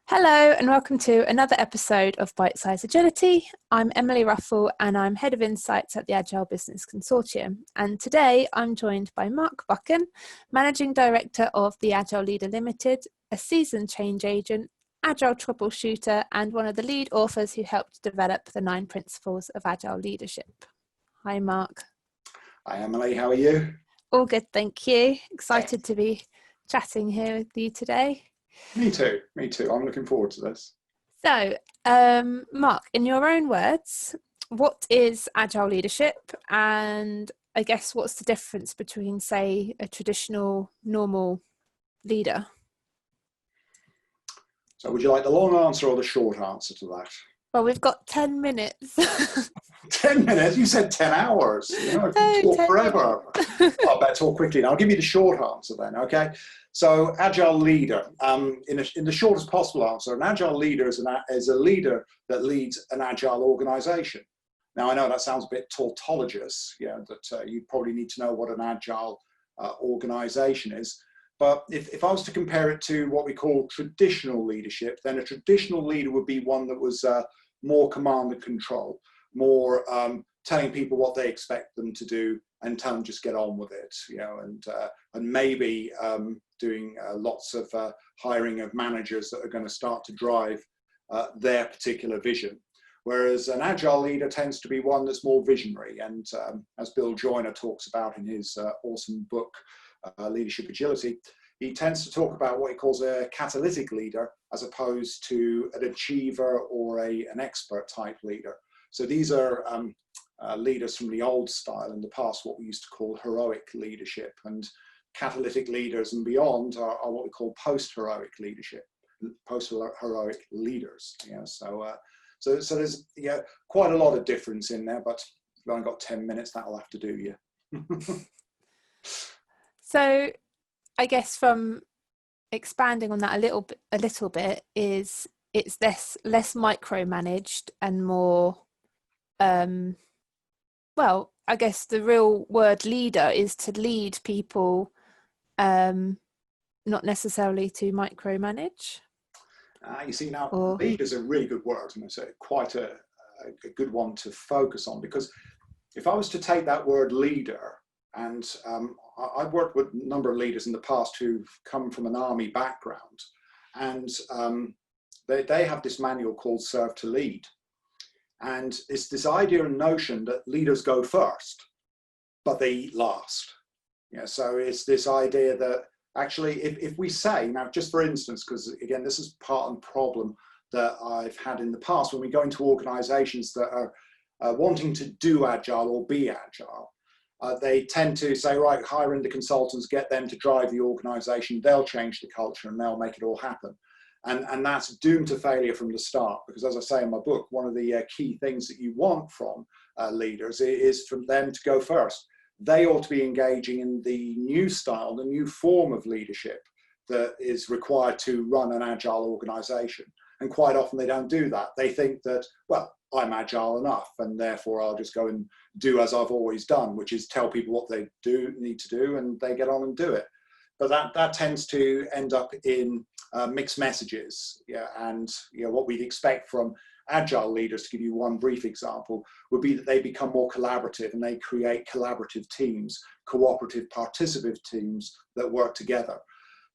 Hello and welcome to another episode of Bitesize Agility. I'm Emily Ruffle and I'm Head of Insights at the Agile Business Consortium. And today I'm joined by Mark Buchan, Managing Director of the Agile Leader Limited, a seasoned change agent, Agile troubleshooter, and one of the lead authors who helped develop the 9 principles of Agile leadership. Hi, Mark. Hi, Emily. How are you? All good, thank you. Excited to be chatting here with you today. Me too. I'm looking forward to this. So, Mark, in your own words, what is Agile leadership? And I guess what's the difference between, say, a traditional, normal leader? So would you like the long answer or the short answer to that? Well, we've got 10 minutes. 10 minutes? You said 10 hours. You know, No, talk 10 forever. I better talk quickly. Now, I'll give you the short answer then, okay? So, Agile leader, in the shortest possible answer, an Agile leader is a leader that leads an Agile organization. Now, I know that sounds a bit tautologous, that you probably need to know what an Agile organization is. But if I was to compare it to what we call traditional leadership, then a traditional leader would be one that was more command and control, more telling people what they expect them to do and tell them just get on with it, and maybe doing lots of hiring of managers that are going to start to drive their particular vision. Whereas an Agile leader tends to be one that's more visionary. And as Bill Joyner talks about in his awesome book, Leadership Agility, he tends to talk about what he calls a catalytic leader as opposed to an achiever or an expert type leader. So these are leaders from the old style, in the past what we used to call heroic leadership, and catalytic leaders and beyond are what we call post-heroic leadership, post-heroic leaders. So there's quite a lot of difference in there, but if you've only got 10 minutes, that'll have to do you. So I guess from expanding on that a little bit is it's less micromanaged and more well, I guess the real word leader is to lead people, not necessarily to micromanage. You see, now lead is a really good word, and it's quite a good one to focus on, because if I was to take that word leader, and I've worked with a number of leaders in the past who've come from an army background, and they have this manual called Serve to Lead. And it's this idea and notion that leaders go first, but they eat last. So it's this idea that actually, if we say, now just for instance, because again, this is part of the problem that I've had in the past, when we go into organizations that are wanting to do Agile or be Agile, they tend to say, right, hire in the consultants, get them to drive the organization, they'll change the culture and they'll make it all happen. And that's doomed to failure from the start, because as I say in my book, one of the key things that you want from leaders is for them to go first. They ought to be engaging in the new style, the new form of leadership that is required to run an Agile organization. And quite often they don't do that. They think that, well, I'm Agile enough, and therefore I'll just go and do as I've always done, which is tell people what they need to do, and they get on and do it. But that tends to end up in mixed messages, and what we'd expect from Agile leaders, to give you one brief example, would be that they become more collaborative and they create collaborative teams, cooperative, participative teams that work together.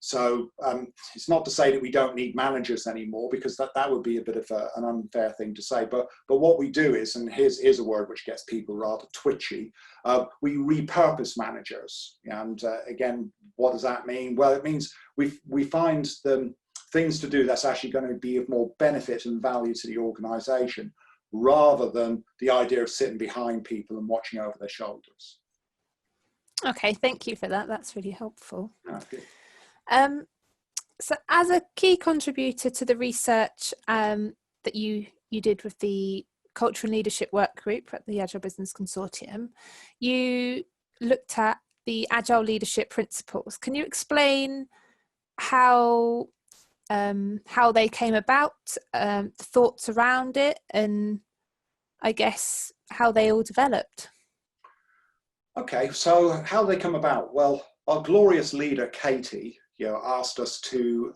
So it's not to say that we don't need managers anymore, because that would be a bit of an unfair thing to say. But what we do is, and here's a word which gets people rather twitchy, we repurpose managers. And again, what does that mean? Well, it means we find them things to do that's actually going to be of more benefit and value to the organization, rather than the idea of sitting behind people and watching over their shoulders. Okay, thank you for that. That's really helpful. Okay. So as a key contributor to the research that you did with the Culture and Leadership Work Group at the Agile Business Consortium, you looked at the Agile Leadership Principles. Can you explain how they came about, the thoughts around it, and I guess how they all developed? Okay, so how they come about? Well, our glorious leader, Katie, asked us to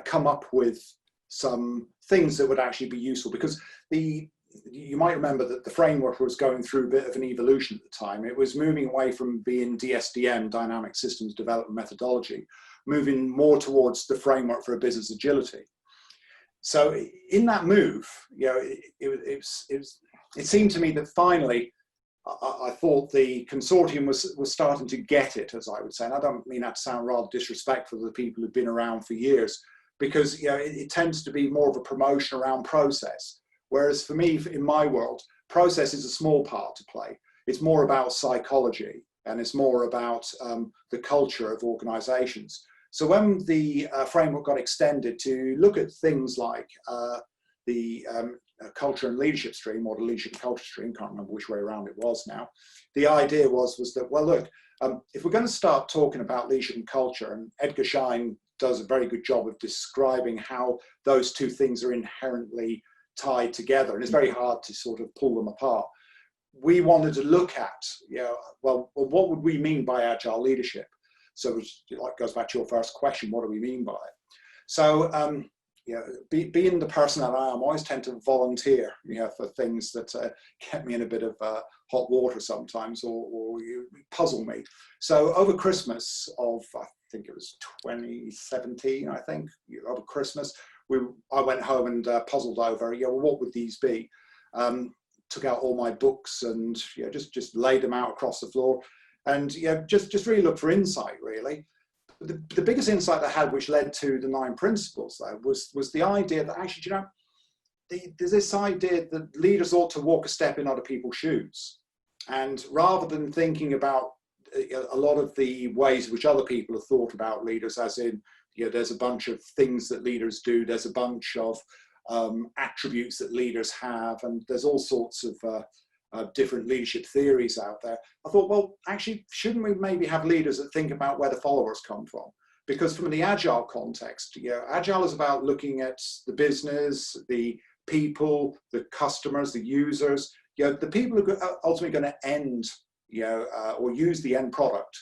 come up with some things that would actually be useful, because you might remember that the framework was going through a bit of an evolution at the time. It was moving away from being DSDM, Dynamic Systems Development Methodology, moving more towards the framework for a business agility. So in that move, you know, it seemed to me that finally, I thought the consortium was starting to get it, as I would say. And I don't mean that to sound rather disrespectful to the people who've been around for years, because, you know, it tends to be more of a promotion around process. Whereas for me, in my world, process is a small part to play. It's more about psychology, and it's more about the culture of organizations. So when the framework got extended to look at things like the culture and leadership stream, or the leadership and culture stream, can't remember which way around it was now, the idea was that, well, look, if we're going to start talking about leadership and culture, and Edgar Schein does a very good job of describing how those two things are inherently tied together, and it's very hard to sort of pull them apart. We wanted to look at, you know, well, what would we mean by agile leadership? So it like goes back to your first question, what do we mean by it? So, you know, being the person that I am, I always tend to volunteer, you know, for things that get me in a bit of hot water sometimes, or you puzzle me. So over Christmas of, I think it was 2017, I think, over Christmas, I went home and puzzled over, you know, well, what would these be? Took out all my books and, you know, just laid them out across the floor, and, you know, just really looked for insight, really. The biggest insight I had, which led to the 9 principles, though, was the idea that actually, you know, there's this idea that leaders ought to walk a step in other people's shoes, and rather than thinking about a lot of the ways in which other people have thought about leaders, as in, you know, there's a bunch of things that leaders do, there's a bunch of attributes that leaders have, and there's all sorts of different leadership theories out there. I thought, well, actually, shouldn't we maybe have leaders that think about where the followers come from? Because from the agile context, you know, agile is about looking at the business, the people, the customers, the users, you know, the people who are ultimately going to end, you know, or use the end product.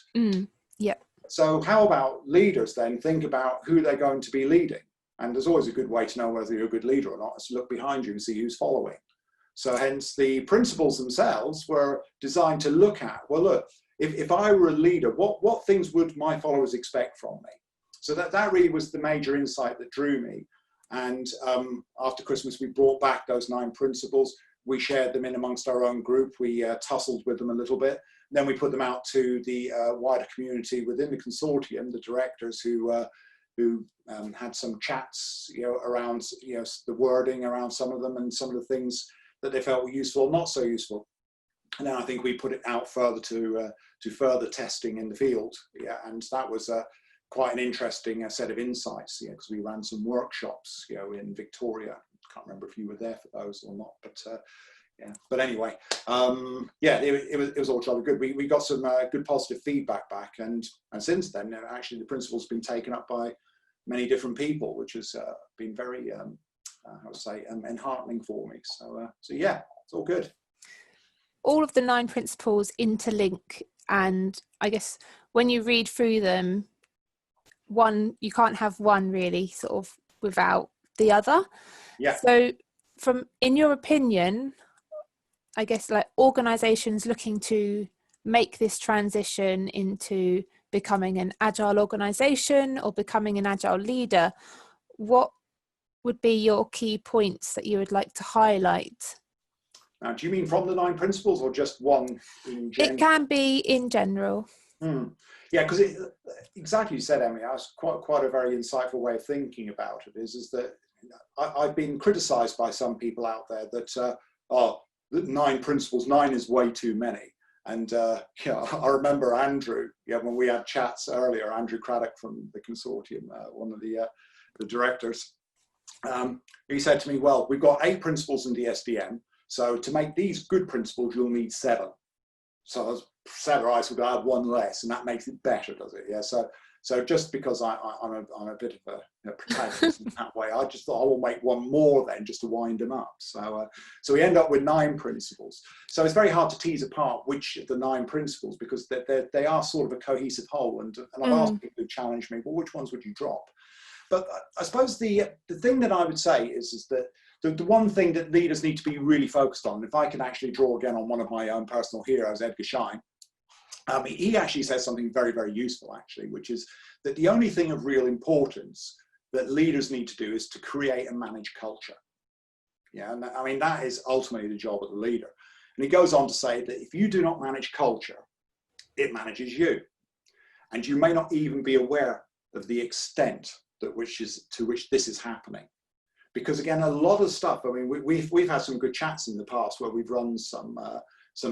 Yeah. So how about leaders then think about who they're going to be leading? And there's always a good way to know whether you're a good leader or not, is to look behind you and see who's following. So hence the principles themselves were designed to look at, well, look, if I were a leader, what things would my followers expect from me? So that really was the major insight that drew me. And after Christmas, we brought back those 9 principles. We shared them in amongst our own group. We tussled with them a little bit. Then we put them out to the wider community within the consortium, the directors who had some chats, you know, around, you know, the wording around some of them, and some of the things that they felt were useful or not so useful. And then I think we put it out further to further testing in the field. Yeah, and that was quite an interesting set of insights, you know, because we ran some workshops, you know, in Victoria. Can't remember if you were there for those or not, but yeah. But anyway, yeah, it was all jolly good. We got some good positive feedback back, and since then, actually, the principle's been taken up by many different people, which has been very, how to say, enheartening for me. So yeah, it's all good. All of the 9 principles interlink, and I guess when you read through them, you can't have one really sort of without the other. Yeah. So in your opinion, I guess, like, organizations looking to make this transition into becoming an agile organization or becoming an agile leader, what would be your key points that you would like to highlight? Now, do you mean from the 9 principles, or just one in general? It can be in general. Yeah, because exactly you said, Emily, that's quite a very insightful way of thinking about it, is that I've been criticized by some people out there that, the 9 principles, 9 is way too many. And yeah, I remember Andrew, yeah, when we had chats earlier, Andrew Craddock from the consortium, one of the directors, he said to me, well, we've got 8 principles in the SDM. So to make these good principles, you'll need 7. So I was set eyes would add 1 less, and that makes it better, does it? Yeah. So just because I'm a bit of a protagonist in that way, I just thought I will make 1 more then, just to wind them up. So we end up with 9 principles. So it's very hard to tease apart which of the 9 principles, because they are sort of a cohesive whole. And I've asked people who challenge me, well, which ones would you drop? But I suppose the thing that I would say is that the one thing that leaders need to be really focused on, if I can actually draw again on one of my own personal heroes, Edgar Schein, he actually says something very, very useful, actually, which is that the only thing of real importance that leaders need to do is to create and manage culture. Yeah, and I mean, that is ultimately the job of the leader. And he goes on to say that if you do not manage culture, it manages you. And you may not even be aware of the extent to which this is happening. Because again, a lot of stuff, I mean, we've had some good chats in the past where we've run some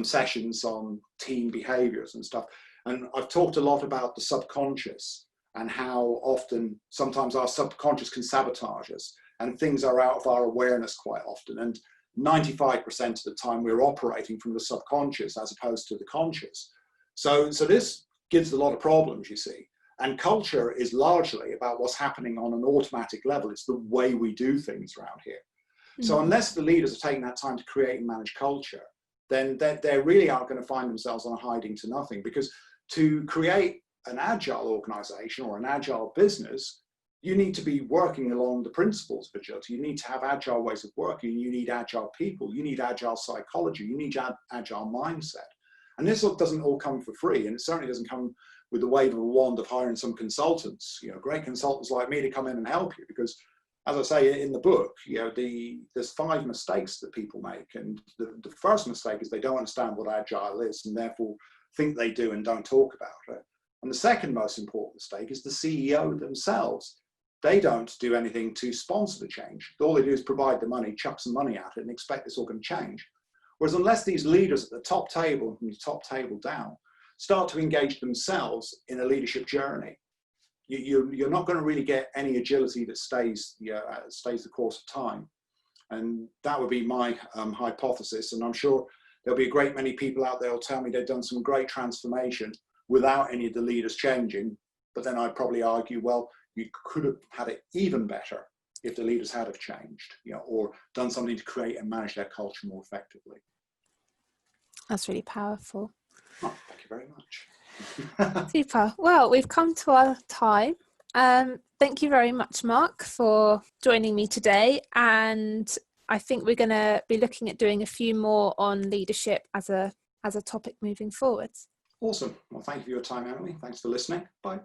sessions on team behaviors and stuff. And I've talked a lot about the subconscious and how often sometimes our subconscious can sabotage us and things are out of our awareness quite often. And 95% of the time we're operating from the subconscious as opposed to the conscious. So this gives a lot of problems, you see. And culture is largely about what's happening on an automatic level. It's the way we do things around here. Mm-hmm. So unless the leaders are taking that time to create and manage culture, then they really aren't going to find themselves on a hiding to nothing. Because to create an agile organization or an agile business, you need to be working along the principles of agility. You need to have agile ways of working. You need agile people. You need agile psychology. You need agile mindset. And this doesn't all come for free. And it certainly doesn't come with the wave of a wand of hiring some consultants, great consultants like me to come in and help you. Because as I say in the book, there's 5 mistakes that people make. And the first mistake is they don't understand what agile is and therefore think they do and don't talk about it. And the second most important mistake is the CEO themselves. They don't do anything to sponsor the change. All they do is provide the money, chuck some money at it and expect it's all going to change. Whereas unless these leaders at the top table and from the top table down start to engage themselves in a leadership journey, you're not going to really get any agility that stays the course of time. And that would be my hypothesis. And I'm sure there'll be a great many people out there who'll tell me they've done some great transformation without any of the leaders changing. But then I'd probably argue, well, you could have had it even better if the leaders had have changed, or done something to create and manage their culture more effectively. That's really powerful. Oh, thank you very much. Super. Well, we've come to our time. Thank you very much, Mark, for joining me today. And I think we're going to be looking at doing a few more on leadership as a topic moving forwards. Awesome. Well, thank you for your time, Emily. Thanks for listening. Bye.